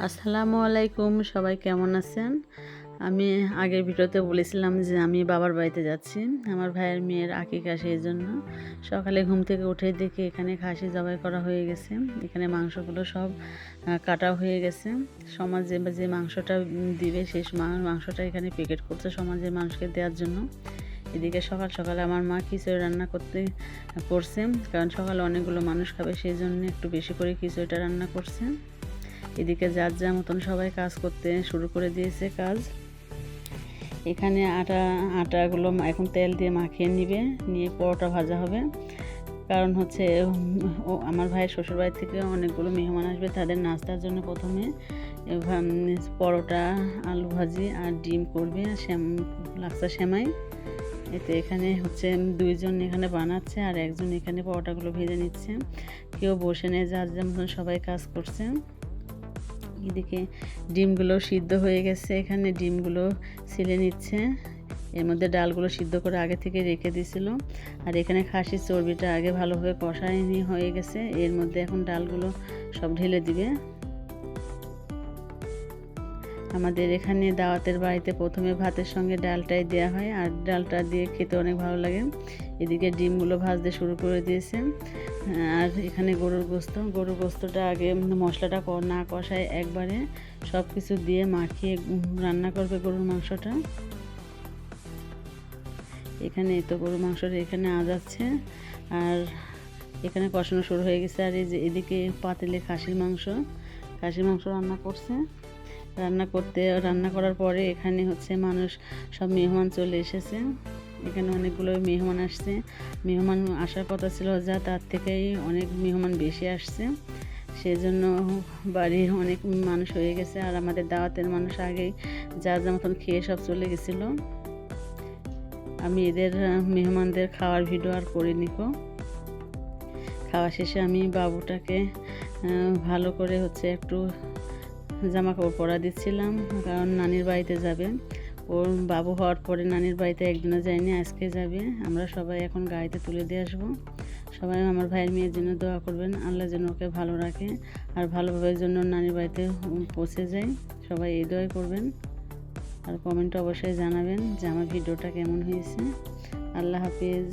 আসসালামু আলাইকুম, সবাই কেমন আছেন? আমি আগের ভিডিওতে বলেছিলাম যে আমি বাবার বাড়িতে যাচ্ছি আমার ভাইয়ের মেয়ের আকিকা, সেই জন্য সকালে ঘুম থেকে উঠে দেখি এখানে খাসি জবাই করা হয়ে গেছে। এখানে মাংসগুলো সব কাটা হয়ে গেছে। সমাজে যে মাংসটা দিবে সেই মাংসটা এখানে প্যাকেট করছে সমাজের মানুষকে দেওয়ার জন্য। এদিকে সকাল সকাল আমার মা খিচুড়ি রান্না করছে, কারণ সকালে অনেকগুলো মানুষ খাবে, সেই জন্য একটু বেশি করে খিচুড়িটা রান্না করছে। এদিকে যার যা মতন সবাই কাজ করতে শুরু করে দিয়েছে কাজ। এখানে আটাগুলো এখন তেল দিয়ে মাখিয়ে নিয়ে পরোটা ভাজা হবে। কারণ হচ্ছে আমার ভাইয়ের শ্বশুরবাড়ি থেকে অনেকগুলো মেহমান আসবে, তাদের নাস্তার জন্য প্রথমে পরোটা, আলু ভাজি আর ডিম করবে, লাচ্ছা সেমাই। এতে এখানে হচ্ছে দুইজন এখানে বানাচ্ছে আর একজন এখানে পরোটাগুলো ভেজে নিচ্ছে। কেউ বসে নেই, যার যেমন সবাই কাজ করছে। এদিকে ডিমগুলো সিদ্ধ হয়ে গেছে, এখানে ডিমগুলো ছিলে নিচ্ছে। এর মধ্যে ডালগুলো সিদ্ধ করে আগে থেকে রেখে দিয়েছিল। আর এখানে খাসির চর্বিটা আগে ভালোভাবে কষায়নি হয়ে গেছে, এর মধ্যে এখন ডালগুলো সব ঢেলে দিবে। আমাদের এখানে দাওয়াতের বাড়িতে প্রথমে ভাতের সঙ্গে ডালটাই দেওয়া হয়, আর ডালটা দিয়ে খেতে অনেক ভালো লাগে। এদিকে ডিমগুলো ভাজতে শুরু করে দিয়েছে। আর এখানে গরুর গোস্তটা আগে মশলাটা না কষায় একবারে সব কিছু দিয়ে মাখিয়ে রান্না করবে গরুর মাংসটা। এখানে তো গরুর মাংসটা এখানে আজাচ্ছে আর এখানে কষানো শুরু হয়ে গেছে। আর এই যে এদিকে পাতিলে খাসির মাংস রান্না করছে। রান্না করার পরে এখানে হচ্ছে মানুষ সব মেহমান চলে এসেছে। এখানে অনেকগুলো মেহমান আসছে, মেহমান আসার কথা ছিল যা তার থেকেই অনেক মেহমান বেশি আসছে, সেজন্য বাড়ির অনেক মানুষ হয়ে গেছে। আর আমাদের দাওয়াতের মানুষ আগেই যা মতন খেয়ে সব চলে গেছিলো। আমি এদের মেহমানদের খাওয়ার ভিডিও আর করিনি। খাওয়া শেষে আমি বাবুটাকে ভালো করে হচ্ছে একটু জামা কাপড় পরা দিচ্ছিলাম, কারণ নানির বাড়িতে যাবে। ওর বাবু হওয়ার পরে নানির বাড়িতে একদিনও যায়নি, আজকে যাবে। আমরা সবাই এখন গাড়িতে তুলে দিয়ে আসবো। সবাই আমার ভাইয়ের মেয়ের জন্য দোয়া করবেন, আল্লাহ যেন ওকে ভালো রাখে আর ভালোভাবে জন্য নানির বাড়িতে পৌঁছে যায়। সবাই এই দোয়াই করবেন আর কমেন্টে অবশ্যই জানাবেন যে আমার ভিডিওটা কেমন হয়েছে। আল্লাহ হাফিজ।